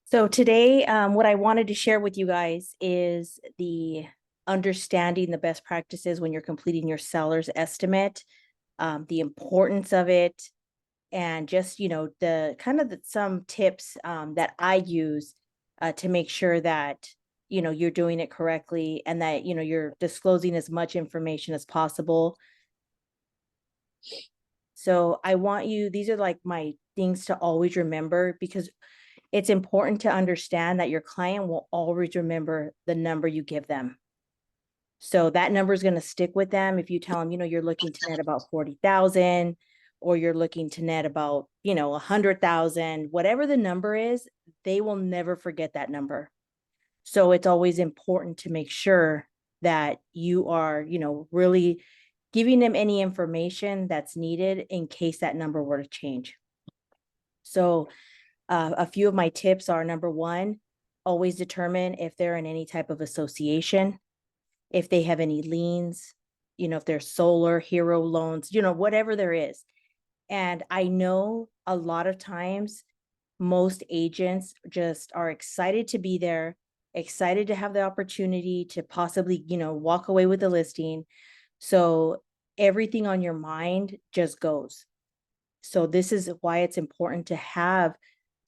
So today, what I wanted to share with you guys is the understanding the best practices when you're completing your seller's estimate, the importance of it, and just, the kind of some tips that I use to make sure that, you're doing it correctly and that, you're disclosing as much information as possible. So I want you, these are like my things to always remember because it's important to understand that your client will always remember the number you give them. So that number is going to stick with them. If you tell them, you're looking to net about 40,000 or you're looking to net about, 100,000, whatever the number is, they will never forget that number. So it's always important to make sure that you are, really giving them any information that's needed in case that number were to change. So a few of my tips are: number one, always determine if they're in any type of association, if they have any liens, if they're solar, hero loans, whatever there is. And I know a lot of times most agents just are excited to be there, excited to have the opportunity to possibly, walk away with the listing. So everything on your mind just goes. So this is why it's important to have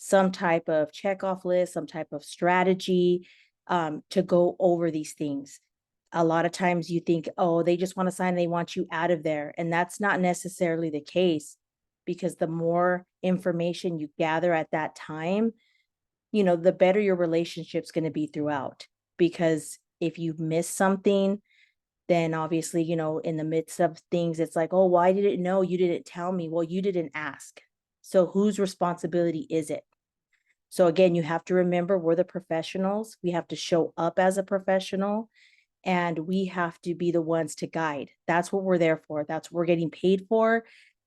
some type of checkoff list, some type of strategy to go over these things. A lot of times you think, oh, they just want to sign, they want you out of there. And that's not necessarily the case, because the more information you gather at that time, the better your relationship's going to be throughout. Because if you miss something, then obviously, in the midst of things, it's like, oh, well, I didn't know, you didn't tell me. Well, you didn't ask. So whose responsibility is it? So again, you have to remember we're the professionals. We have to show up as a professional and we have to be the ones to guide. That's what we're there for. That's what we're getting paid for.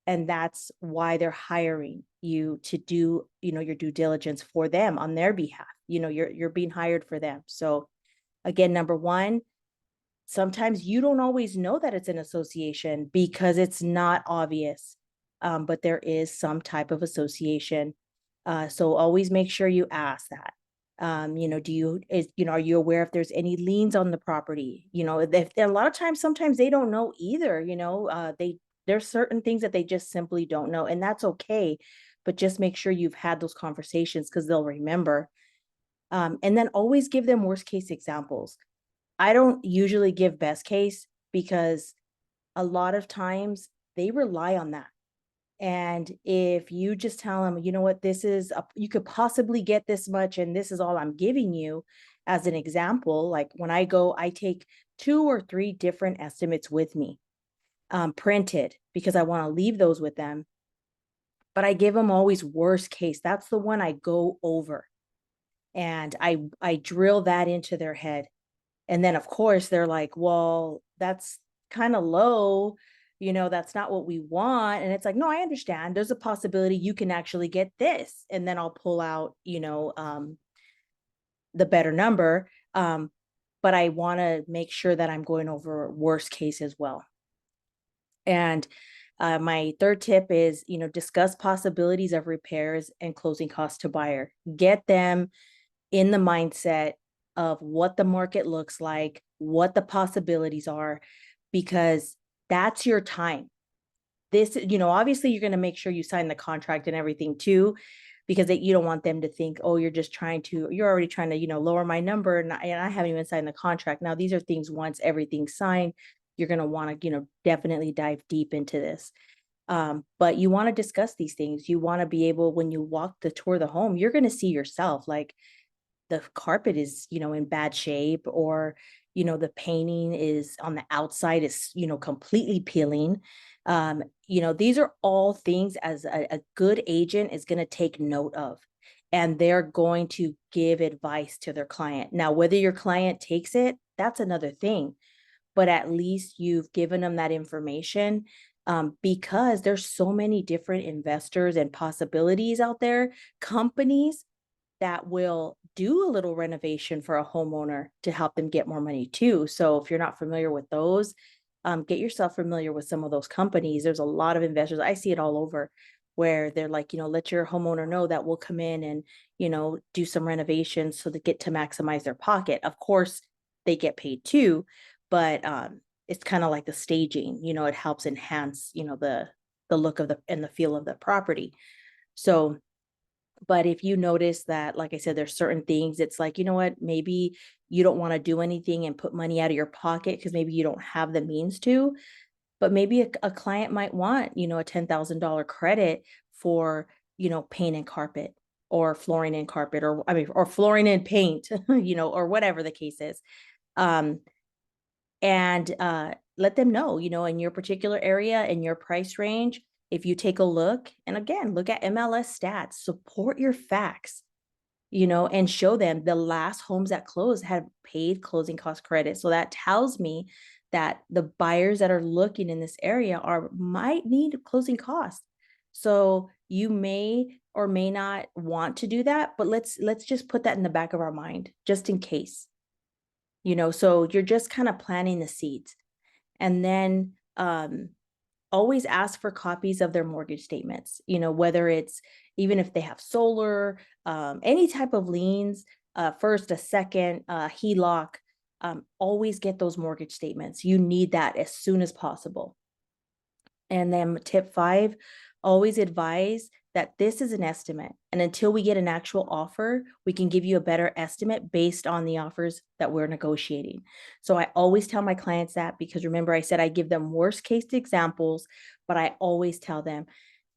And that's why they're hiring you to do, your due diligence for them on their behalf. You're being hired for them. So again, number one, sometimes you don't always know that it's an association because it's not obvious, but there is some type of association. So always make sure you ask that. Are you aware if there's any liens on the property? If a lot of times, sometimes they don't know either. There's certain things that they just simply don't know, and that's okay. But just make sure you've had those conversations because they'll remember. And then always give them worst case examples. I don't usually give best case because a lot of times they rely on that. And if you just tell them, you know what, you could possibly get this much, and this is all I'm giving you as an example. Like when I go, I take 2 or 3 different estimates with me, printed, because I want to leave those with them. But I give them always worst case. That's the one I go over. And I drill that into their head. And then, of course, they're like, well, that's kind of low. That's not what we want. And it's like, no, I understand. There's a possibility you can actually get this. And then I'll pull out, the better number. But I want to make sure that I'm going over worst case as well. And my third tip is, discuss possibilities of repairs and closing costs to buyer. Get them in the mindset of what the market looks like, what the possibilities are, because that's your time. Obviously you're going to make sure you sign the contract and everything too, because you don't want them to think, oh, you're already trying to, lower my number, and I haven't even signed the contract. Now, these are things, once everything's signed, you're going to want to, definitely dive deep into this. But you want to discuss these things. You want to be able, when you walk the tour of the home, you're going to see yourself, like, the carpet is, in bad shape, or, the painting is on the outside is, completely peeling. These are all things as a good agent is going to take note of, and they're going to give advice to their client. Now, whether your client takes it, that's another thing, but at least you've given them that information, because there's so many different investors and possibilities out there, companies that will do a little renovation for a homeowner to help them get more money too. So if you're not familiar with those, get yourself familiar with some of those companies. There's a lot of investors. I see it all over. where they're like, let your homeowner know that we'll come in and, do some renovations so they get to maximize their pocket. Of course, they get paid too, but it's kind of like the staging, it helps enhance, the look of and the feel of the property. So, but if you notice that, like I said, there's certain things, it's like, you know what, maybe you don't want to do anything and put money out of your pocket because maybe you don't have the means to, but maybe a client might want, a $10,000 credit for, paint and carpet, or flooring and carpet, or I mean, or flooring and paint, or whatever the case is. Um, and let them know, in your particular area, in your price range, if you take a look, and again, look at MLS stats, support your facts, and show them the last homes that closed had paid closing cost credit. So that tells me that the buyers that are looking in this area might need closing costs. So you may or may not want to do that, but let's just put that in the back of our mind, just in case. So you're just kind of planting the seeds. And then always ask for copies of their mortgage statements, whether it's, even if they have solar, any type of liens, first, a second, HELOC, always get those mortgage statements. You need that as soon as possible. And then tip 5, always advise that this is an estimate. And until we get an actual offer, we can give you a better estimate based on the offers that we're negotiating. So I always tell my clients that, because remember I said I give them worst case examples, but I always tell them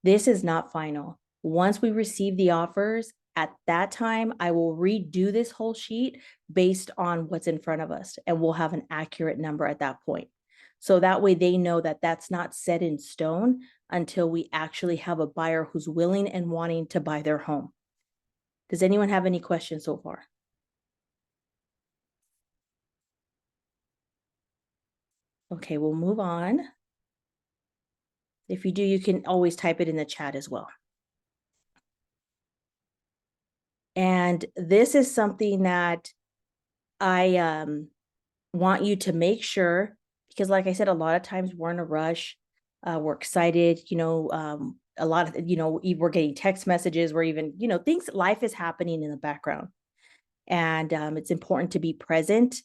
this is not final. Once we receive the offers, at that time, I will redo this whole sheet based on what's in front of us, and we'll have an accurate number at that point. So that way they know that that's not set in stone until we actually have a buyer who's willing and wanting to buy their home. Does anyone have any questions so far? Okay, we'll move on. If you do, you can always type it in the chat as well. And this is something that I want you to make sure, because like I said, a lot of times we're in a rush, we're excited, a lot of, we're getting text messages, we're even, things, life is happening in the background. And it's important to be present.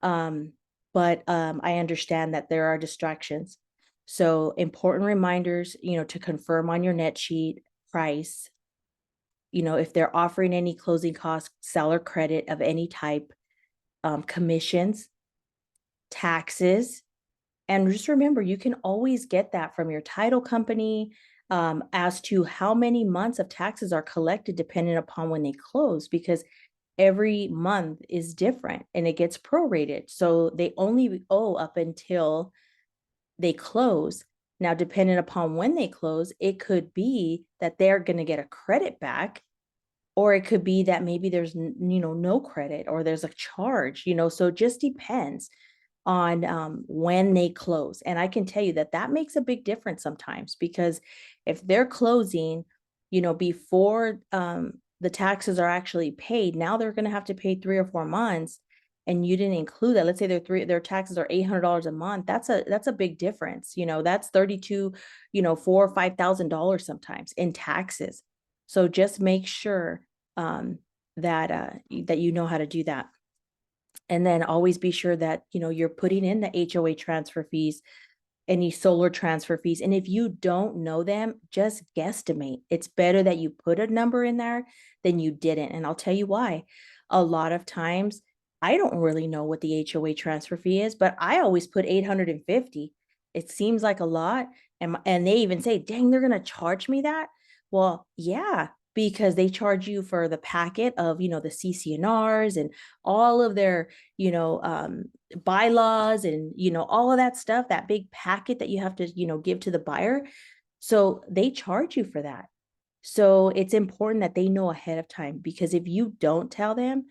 But I understand that there are distractions. So important reminders, to confirm on your net sheet, price, if they're offering any closing costs, seller credit of any type, commissions, taxes. And just remember, you can always get that from your title company, as to how many months of taxes are collected depending upon when they close, because every month is different and it gets prorated. So they only owe up until they close. Now, depending upon when they close, it could be that they're going to get a credit back, or it could be that maybe there's, no credit, or there's a charge, so it just depends on when they close. And I can tell you that that makes a big difference sometimes, because if they're closing, before the taxes are actually paid, now they're going to have to pay 3 or 4 months, and you didn't include that. Let's say their taxes are $800 a month. That's a big difference. That's 32, $4,000 or $5,000 sometimes in taxes. So just make sure that you know how to do that. And then always be sure that, you're putting in the HOA transfer fees, any solar transfer fees. And if you don't know them, just guesstimate. It's better that you put a number in there than you didn't. And I'll tell you why. A lot of times I don't really know what the HOA transfer fee is, but I always put 850. It seems like a lot. And they even say, dang, they're going to charge me that. Well, yeah, because they charge you for the packet of, the CCNRs and all of their, bylaws and, all of that stuff, that big packet that you have to, give to the buyer. So they charge you for that. So it's important that they know ahead of time, because if you don't tell them,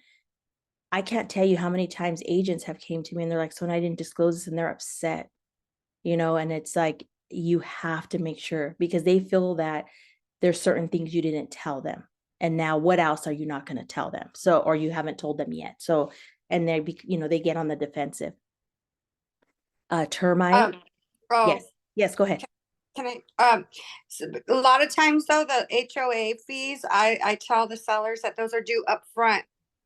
I can't tell you how many times agents have came to me and they're like, so I didn't disclose this, and they're upset, and it's like, you have to make sure, because they feel that there's certain things you didn't tell them. And now what else are you not going to tell them? So, or you haven't told them yet. So, and they, they get on the defensive. Termite. Oh, Yes. Yes, go ahead. Can a lot of times though, the HOA fees, I tell the sellers that those are due up front.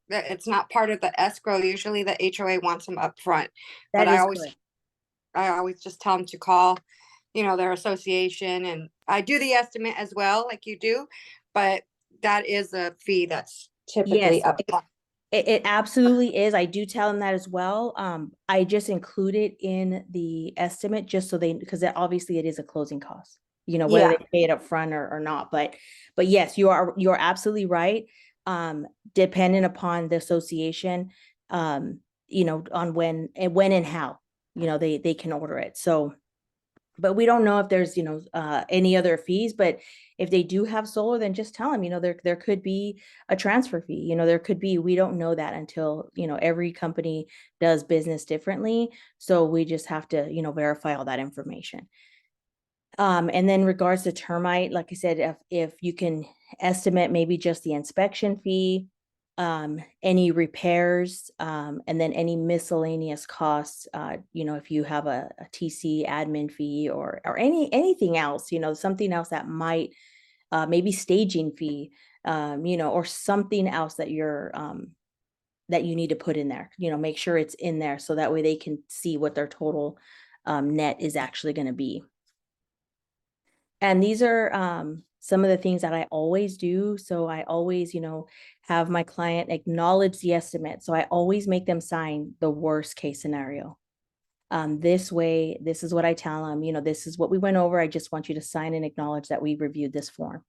That it's not part of the escrow. Usually the HOA wants them up front. But That is correct. I always just tell them to call, their association, and I do the estimate as well, like you do, but that is a fee that's typically Yes, up front. it absolutely is. I do tell them that as well. I just include it in the estimate just so they, because obviously it is a closing cost, whether they Yeah. pay it up front or not. But yes, you're absolutely right. Dependent upon the association, on when and how, they can order it. So, but we don't know if there's any other fees. But if they do have solar, then just tell them, there could be a transfer fee. There could be, we don't know that until, every company does business differently, so we just have to verify all that information. And then regards to termite, like I said, if you can estimate maybe just the inspection fee, any repairs, and then any miscellaneous costs, if you have a TC admin fee or anything else, something else that might, maybe staging fee, or something else that that you need to put in there, make sure it's in there so that way they can see what their total net is actually going to be. And these are some of the things that I always do. So I always, have my client acknowledge the estimate. So I always make them sign the worst case scenario. This way, this is what I tell them, this is what we went over. I just want you to sign and acknowledge that we reviewed this form.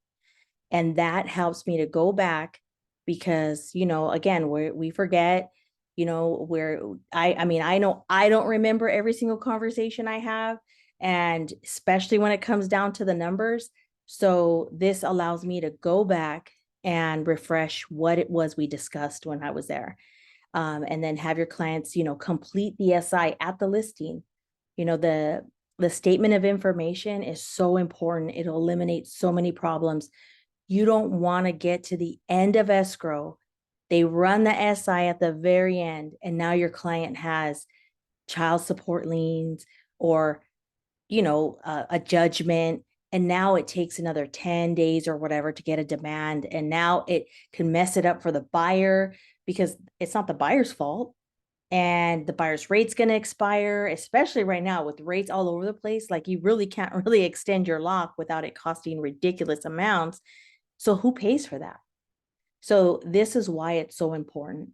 And that helps me to go back because, again, we forget, where I mean, I know I don't remember every single conversation I have, and especially when it comes down to the numbers. So this allows me to go back and refresh what it was we discussed when I was there. And then have your clients, complete the SI at the listing. The statement of information is so important. It'll eliminate so many problems. You don't want to get to the end of escrow. They run the SI at the very end, and now your client has child support liens or, a judgment. And now it takes another 10 days or whatever to get a demand. And now it can mess it up for the buyer because it's not the buyer's fault. And the buyer's rate's going to expire, especially right now with rates all over the place. Like, you really can't really extend your lock without it costing ridiculous amounts. So who pays for that? So this is why it's so important,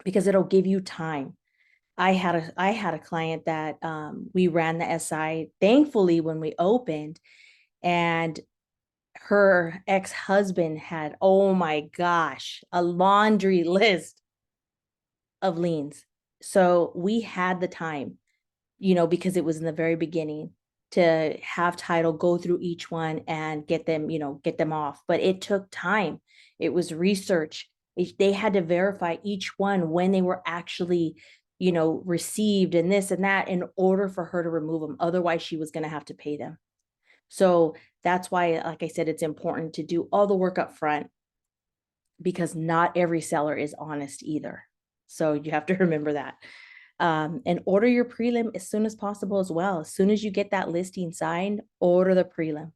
because it'll give you time. I had a client that we ran the SI, thankfully, when we opened, and her ex-husband had, oh my gosh, a laundry list of liens. So we had the time, because it was in the very beginning, to have title go through each one and get them off. But it took time. It was research. They had to verify each one when they were actually, received and this and that in order for her to remove them. Otherwise, she was going to have to pay them. So that's why, like I said, it's important to do all the work up front, because not every seller is honest either. So you have to remember that. And order your prelim as soon as possible as well. As soon as you get that listing signed, order the prelim.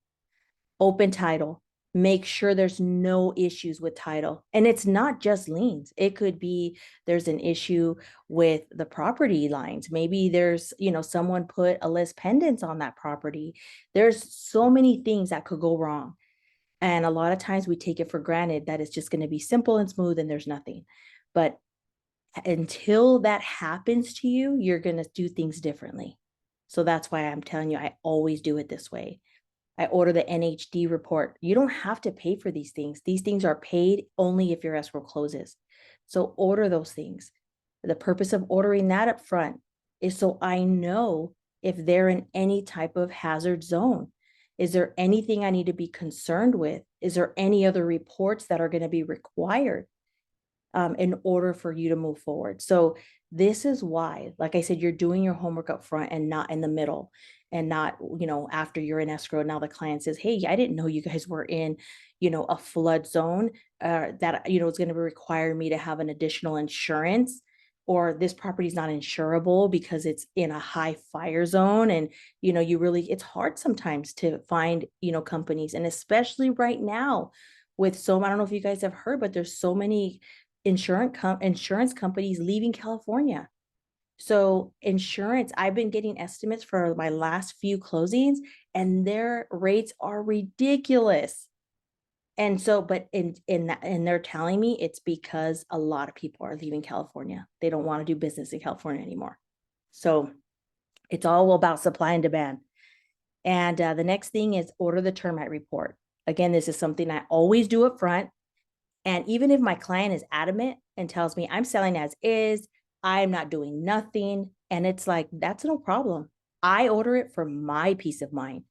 Open title. Make sure there's no issues with title. And it's not just liens. It could be there's an issue with the property lines. Maybe there's, someone put a lis pendens on that property. There's so many things that could go wrong. And a lot of times we take it for granted that it's just going to be simple and smooth and there's nothing. But until that happens to you, you're going to do things differently. So that's why I'm telling you, I always do it this way. I order the NHD report. You don't have to pay for these things. These things are paid only if your escrow closes. So order those things. The purpose of ordering that up front is so I know if they're in any type of hazard zone. Is there anything I need to be concerned with? Is there any other reports that are going to be required in order for you to move forward? So this is why, like I said, you're doing your homework up front and not in the middle, and not, after you're in escrow. Now the client says, hey, I didn't know you guys were in, a flood zone, that, it's going to require me to have an additional insurance. or this property is not insurable because it's in a high fire zone. And, it's hard sometimes to find, companies. And especially right now with I don't know if you guys have heard, but there's so many insurance companies leaving California. So insurance, I've been getting estimates for my last few closings and their rates are ridiculous. And so, but and they're telling me it's because a lot of people are leaving California. They don't want to do business in California anymore. So it's all about supply and demand. And the next thing is order the termite report. Again, this is something I always do up front. And even if my client is adamant and tells me I'm selling as is, I'm not doing nothing. And it's like, that's no problem. I order it for my peace of mind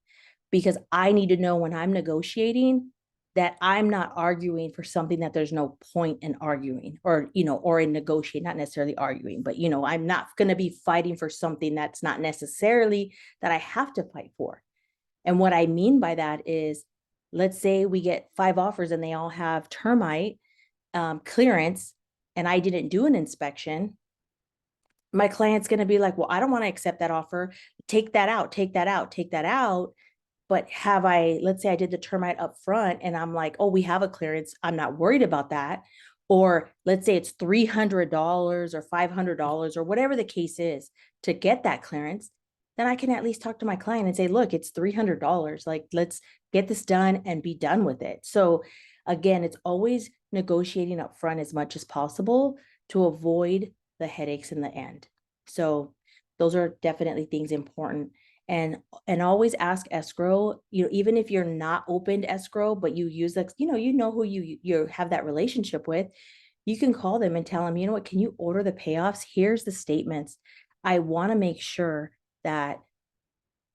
because I need to know when I'm negotiating that I'm not arguing for something that there's no point in arguing or in negotiating, not necessarily arguing, but, I'm not going to be fighting for something that's not necessarily that I have to fight for. And what I mean by that is, let's say we get 5 offers and they all have termite clearance and I didn't do an inspection. My client's going to be like, well, I don't want to accept that offer. Take that out, take that out, take that out. But let's say I did the termite up front and I'm like, oh, we have a clearance. I'm not worried about that. Or let's say it's $300 or $500 or whatever the case is to get that clearance. Then I can at least talk to my client and say, look, it's $300. Like, let's get this done and be done with it. So again, it's always negotiating up front as much as possible to avoid the headaches in the end. So those are definitely things important. And always ask escrow, even if you're not open to escrow, but you use like, who you have that relationship with, you can call them and tell them, you know what, can you order the payoffs? Here's the statements. I want to make sure that,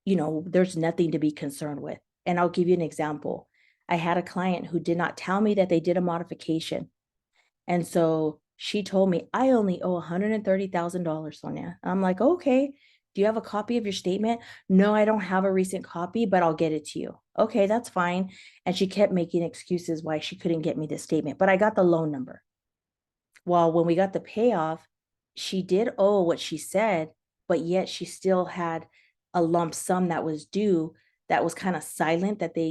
there's nothing to be concerned with. And I'll give you an example. I had a client who did not tell me that they did a modification. And so she told me, I only owe $130,000, Sonia. I'm like, okay, do you have a copy of your statement? No, I don't have a recent copy, but I'll get it to you. Okay, that's fine. And she kept making excuses why she couldn't get me the statement, but I got the loan number. Well, when we got the payoff, she did owe what she said, but yet she still had a lump sum that was due that was kind of silent that they,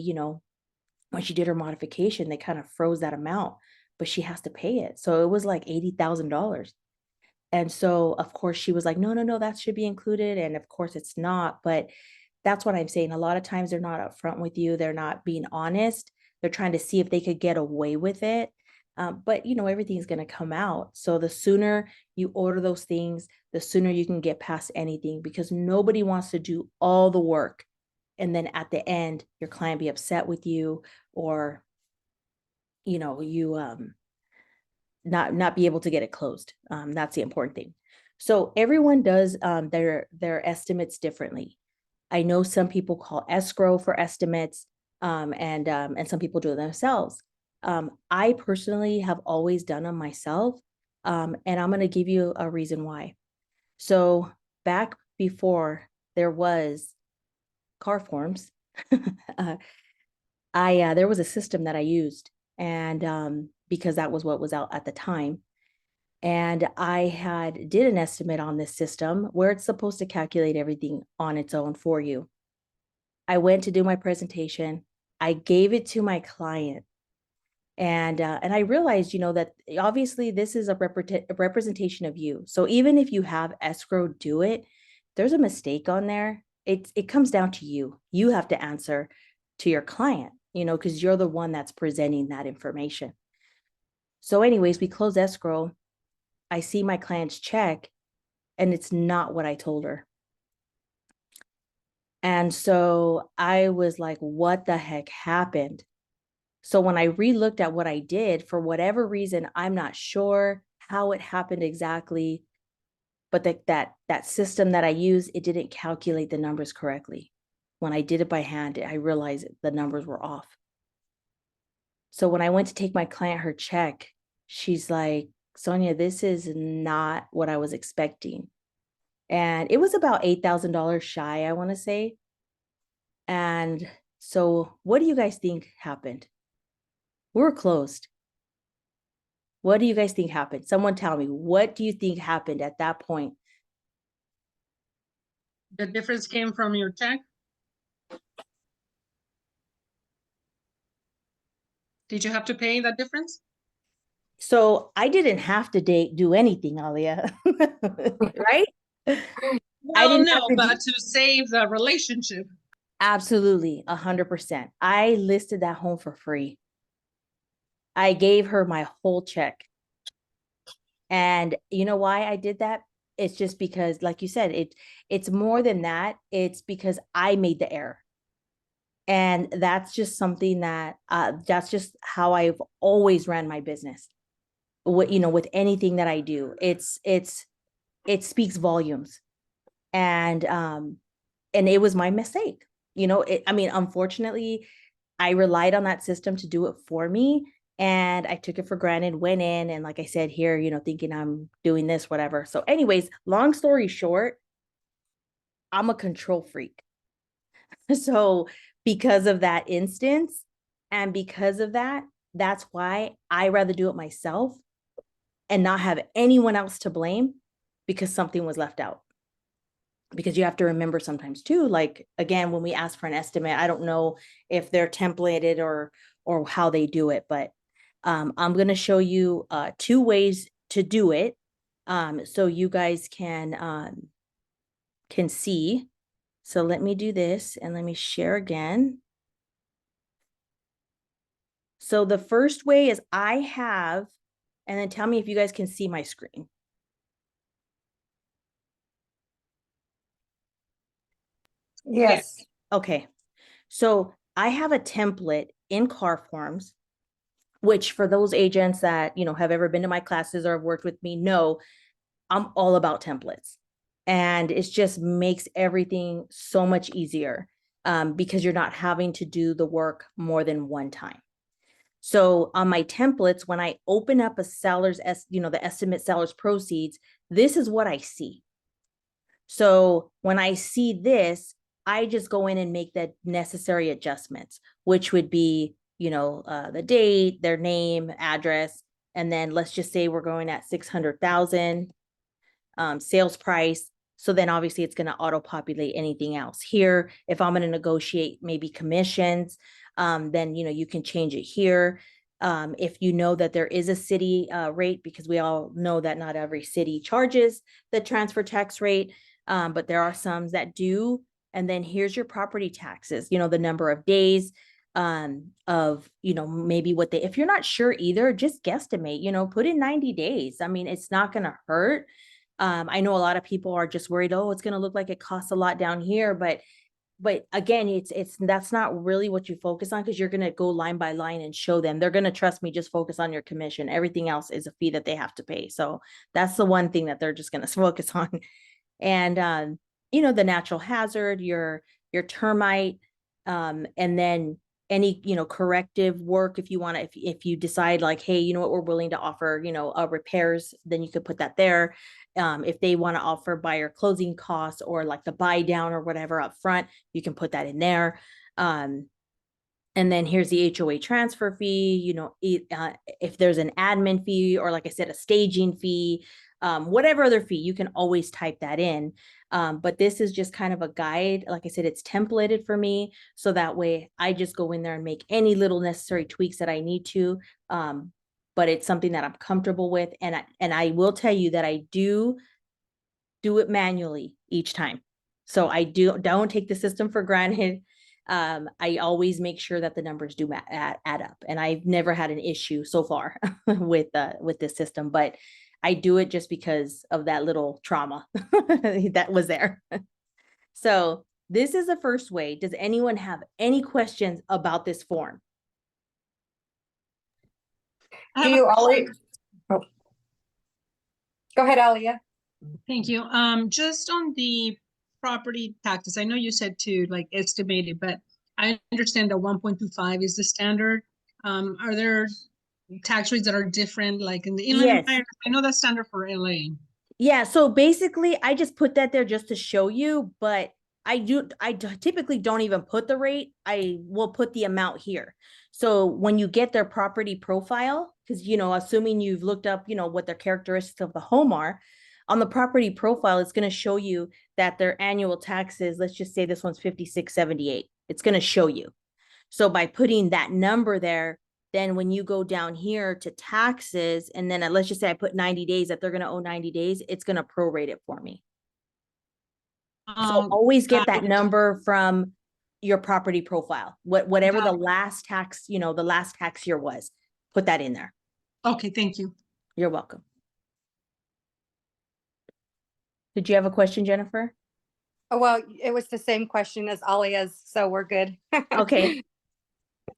when she did her modification, they kind of froze that amount, but she has to pay it. So it was like $80,000. And so, of course, she was like, no, no, no, that should be included. And of course, it's not. But that's what I'm saying. A lot of times they're not upfront with you. They're not being honest. They're trying to see if they could get away with it. But, everything's going to come out. So the sooner you order those things, the sooner you can get past anything because nobody wants to do all the work. And then at the end, your client be upset with you or, you not be able to get it closed. That's the important thing. So everyone does their estimates differently. I know some people call escrow for estimates, and some people do it themselves. I personally have always done them myself, and I'm going to give you a reason why. So back before there was car forms, there was a system that I used, and because that was what was out at the time. And I did an estimate on this system where it's supposed to calculate everything on its own for you. I went to do my presentation. I gave it to my client. And I realized, that obviously this is a representation of you. So even if you have escrow do it, there's a mistake on there. It comes down to you. You have to answer to your client, because you're the one that's presenting that information. So anyways, we close escrow. I see my client's check and it's not what I told her. And so I was like, what the heck happened? So when I re-looked at what I did, for whatever reason, I'm not sure how it happened exactly, but that system that I used, it didn't calculate the numbers correctly. When I did it by hand, I realized the numbers were off. So when I went to take my client her check, she's like, Sonia, this is not what I was expecting. And it was about $8,000 shy, I want to say. And so what do you guys think happened? We were closed. What do you guys think happened? Someone tell me, what do you think happened at that point? The difference came from your check? Did you have to pay that difference? So I didn't have to do anything, Alia, right? I Well, didn't have no, to do, but to save the relationship. absolutely 100%. I listed that home for free. I gave her my whole check. And you know why I did that? It's just because, like you said, it's more than that. It's because I made the error. And that's just something that that's just how I've always ran my business. What, you know, with anything that I do, it speaks volumes. And it was my mistake. You know, I mean, unfortunately, I relied on that system to do it for me. And I took it for granted, went in, and like I said here, you know, thinking I'm doing this, whatever. So, anyways, long story short, I'm a control freak. So, because of that instance, and because of that, that's why I rather do it myself and not have anyone else to blame because something was left out. Because you have to remember sometimes too, like again, when we ask for an estimate, I don't know if they're templated or how they do it, but I'm going to show you 2 ways to do it, so you guys can see. So let me do this and let me share again. So the first way is I have, and then tell me if you guys can see my screen. Yes. Okay. So I have a template in Carforms, which for those agents that, you know, have ever been to my classes or have worked with me know I'm all about templates. And it just makes everything so much easier, because you're not having to do the work more than one time. So on my templates, when I open up a seller's, you know, the estimate seller's proceeds, this is what I see. So when I see this, I just go in and make the necessary adjustments, which would be, you know, the date, their name, address, and then let's just say we're going at 600,000 sales price. So then obviously it's going to auto populate anything else here. If I'm going to negotiate maybe commissions, then, you know, you can change it here. If you know that there is a city rate, because we all know that not every city charges the transfer tax rate, but there are some that do. And then here's your property taxes, you know, the number of days of, you know, maybe what they, if you're not sure either, just guesstimate, you know, put in 90 days. I mean, it's not going to hurt. I know a lot of people are just worried, oh, it's going to look like it costs a lot down here, but again, that's not really what you focus on, because you're going to go line by line and show them. They're going to trust me, just focus on your commission. Everything else is a fee that they have to pay. So that's the one thing that they're just going to focus on. And you know, the natural hazard, your termite, and then any, you know, corrective work if you want to, if you decide like, hey, you know what, we're willing to offer, you know, repairs, then you could put that there. If they want to offer buyer closing costs or like the buy down or whatever up front, you can put that in there. And then here's the HOA transfer fee, you know, if there's an admin fee, or like I said, a staging fee, whatever other fee, you can always type that in. But this is just kind of a guide. Like I said, it's templated for me. So that way I just go in there and make any little necessary tweaks that I need to. But it's something that I'm comfortable with. And I will tell you that I do it manually each time. So I don't take the system for granted. I always make sure that the numbers do add up, and I've never had an issue so far with this system, but I do it just because of that little trauma that was there. So this is the first way. Does anyone have any questions about this form? Do you always? Oh. Go ahead, Alia. Thank you. Just on the property taxes, I know you said to like estimate it, but I understand that 1.25 is the standard. Are there tax rates that are different, like in the Inland Yes. Empire? I know that's standard for LA. Yeah, so basically I just put that there just to show you, but I typically don't even put the rate. I will put the amount here. So when you get their property profile, because, you know, assuming you've looked up, you know, what their characteristics of the home are, on the property profile, it's going to show you that their annual taxes, let's just say this one's 5678. It's going to show you. So by putting that number there, then when you go down here to taxes, and then let's just say I put 90 days, that they're going to owe 90 days, it's going to prorate it for me. So always get got that it. number from your property profile, whatever the Got it. last tax, you know, the last tax year was, put that in there. Okay, thank you. You're welcome. Did you have a question, Jennifer? Oh, well, it was the same question as Alia's, so we're good. Okay.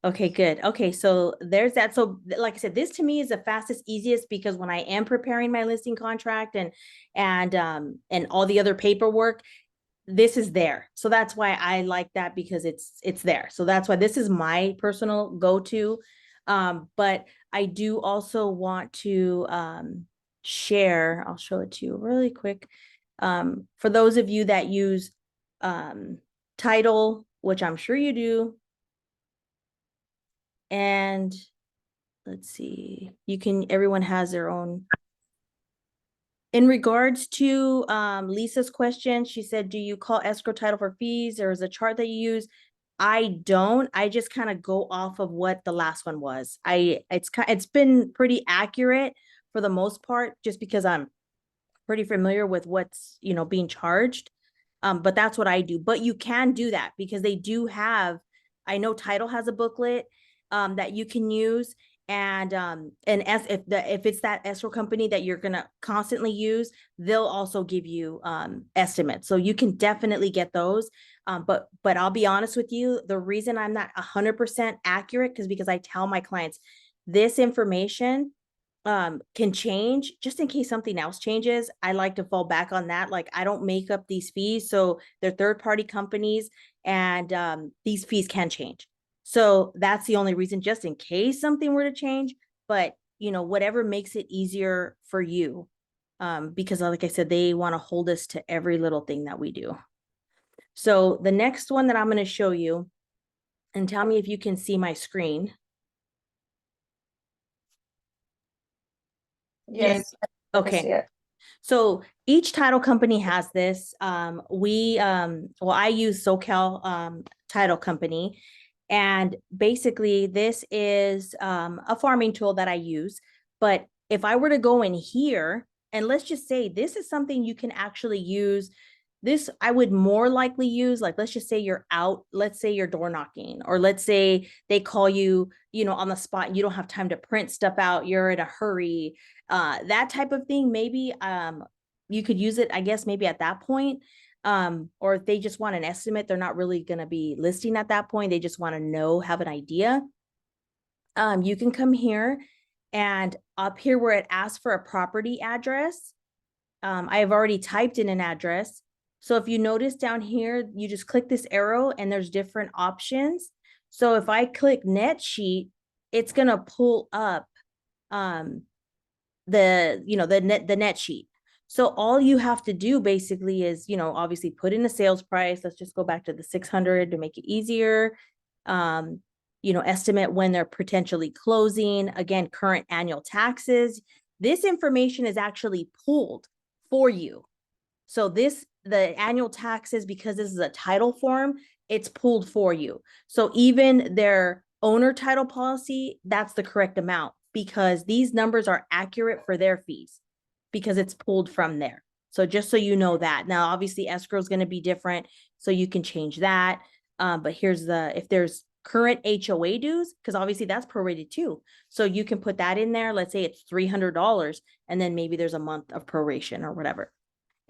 Okay, good. Okay, so there's that. So like I said, this to me is the fastest, easiest, because when I am preparing my listing contract and all the other paperwork, this is there. So that's why I like that, because it's there. So that's why this is my personal go-to. But I do also want to share, I'll show it to you really quick. For those of you that use Title, which I'm sure you do. And let's see, everyone has their own. In regards to Lisa's question, she said, do you call escrow title for fees? There is a chart that you use. I don't. I just kind of go off of what the last one was. It's been pretty accurate for the most part, just because I'm pretty familiar with what's, you know, being charged. But that's what I do. But you can do that, because they do have, I know Title has a booklet that you can use. And if it's that escrow company that you're gonna constantly use, they'll also give you estimates. So you can definitely get those. But I'll be honest with you, the reason I'm not 100% accurate is because I tell my clients this information can change, just in case something else changes. I like to fall back on that. Like, I don't make up these fees, so they're third-party companies, and these fees can change. So that's the only reason, just in case something were to change. But, you know, whatever makes it easier for you, because like I said, they want to hold us to every little thing that we do. So the next one that I'm going to show you, and tell me if you can see my screen. Yes. Okay. So each title company has this. Well, I use SoCal Title Company. And basically this is a farming tool that I use. But if I were to go in here, and let's just say this is something you can actually use, this I would more likely use, like, let's just say you're out, let's say you're door knocking, or let's say they call you, you know, on the spot, and you don't have time to print stuff out, you're in a hurry, that type of thing. Maybe you could use it, I guess, maybe at that point. Or if they just want an estimate, they're not really going to be listing at that point, they just want to know, have an idea. You can come here, and up here where it asks for a property address, I've already typed in an address. So if you notice down here, you just click this arrow and there's different options. So if I click net sheet, it's going to pull up the net sheet. So all you have to do basically is, you know, obviously put in a sales price. Let's just go back to the 600 to make it easier. You know, estimate when they're potentially closing. Again, current annual taxes. This information is actually pulled for you. So the annual taxes, because this is a title form, it's pulled for you. So even their owner title policy, that's the correct amount, because these numbers are accurate for their fees, because it's pulled from there. So just so you know that. Now, obviously escrow is going to be different, so you can change that. But here's if there's current HOA dues, because obviously that's prorated too. So you can put that in there. Let's say it's $300, and then maybe there's a month of proration or whatever.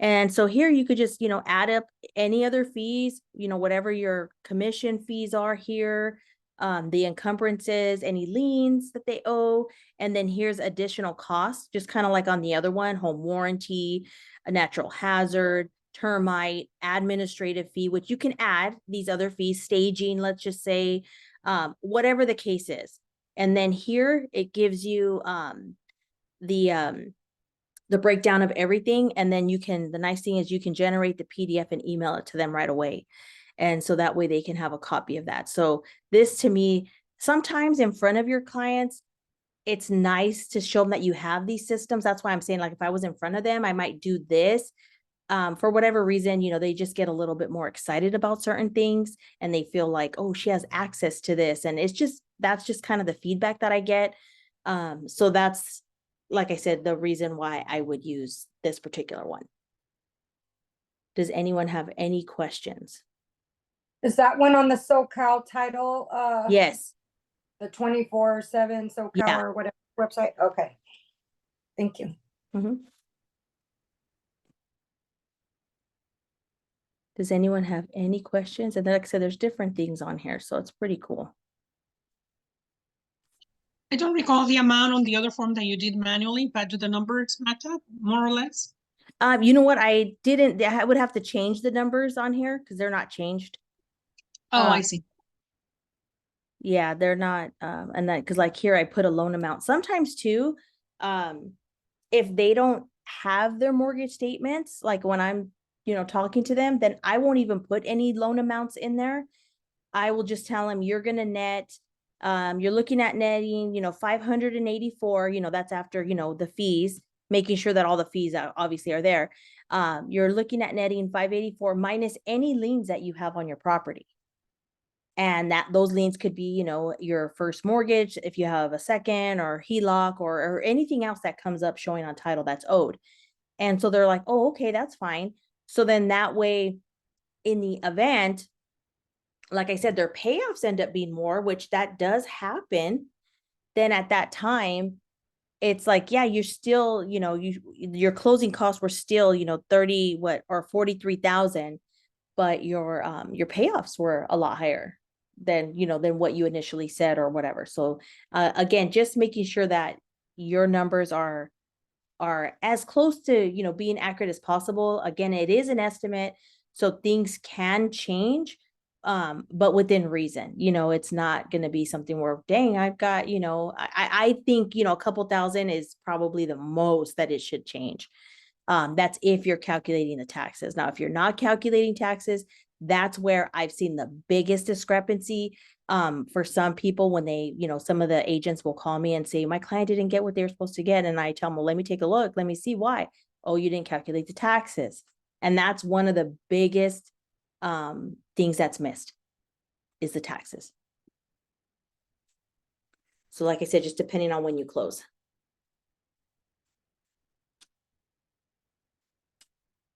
And so here you could just, you know, add up any other fees, you know, whatever your commission fees are here, the encumbrances, any liens that they owe. And then here's additional costs, just kind of like on the other one, home warranty, a natural hazard, termite, administrative fee, which you can add these other fees, staging, let's just say, whatever the case is. And then here it gives you the breakdown of everything. And then the nice thing is you can generate the PDF and email it to them right away. And so that way they can have a copy of that. So this to me sometimes in front of your clients, it's nice to show them that you have these systems. That's why I'm saying, like, if I was in front of them, I might do this. For whatever reason, they just get a little bit more excited about certain things and they feel like, oh, she has access to this. And that's just kind of the feedback that I get. So that's, like I said, the reason why I would use this particular one. Does anyone have any questions? Is that one on the SoCal title? Yes. The 24/7 SoCal Yeah. or whatever website? Okay. Thank you. Mhm. Does anyone have any questions? And like I said, there's different things on here, so it's pretty cool. I don't recall the amount on the other form that you did manually, but do the numbers match up more or less? You know what? I would have to change the numbers on here because they're not changed. Oh, I Uh, see. Yeah, they're not, and that, because like here I put a loan amount. Sometimes too, if they don't have their mortgage statements, like when I'm, talking to them, then I won't even put any loan amounts in there. I will just tell them you're gonna net, you're looking at netting, 584, that's after, the fees, making sure that all the fees obviously are there. You're looking at netting 584 minus any liens that you have on your property. And that those liens could be, your first mortgage, if you have a second or HELOC or anything else that comes up showing on title that's owed. And so they're like, oh, okay, that's fine. So then that way, in the event, like I said, their payoffs end up being more, which that does happen. Then at that time, it's like, yeah, you're still, your closing costs were still, 30, or 43,000, but your payoffs were a lot higher than what you initially said or whatever. So again, just making sure that your numbers are as close to being accurate as possible. Again, it is an estimate, so things can change, but within reason. It's not going to be something where, dang, I've got, I think a couple thousand is probably the most that it should change. That's if you're calculating the taxes. Now, if you're not calculating taxes, that's where I've seen the biggest discrepancy. For some people, when they, some of the agents will call me and say, my client didn't get what they were supposed to get. And I tell them, well, let me take a look. Let me see why. Oh, you didn't calculate the taxes. And that's one of the biggest things that's missed is the taxes. So like I said, just depending on when you close.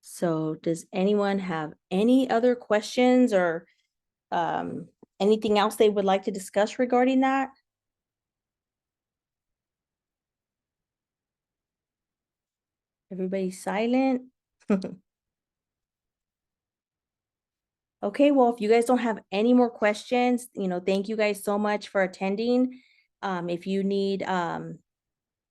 So does anyone have any other questions or anything else they would like to discuss regarding that? Everybody's silent. Okay, well, if you guys don't have any more questions, thank you guys so much for attending. If you need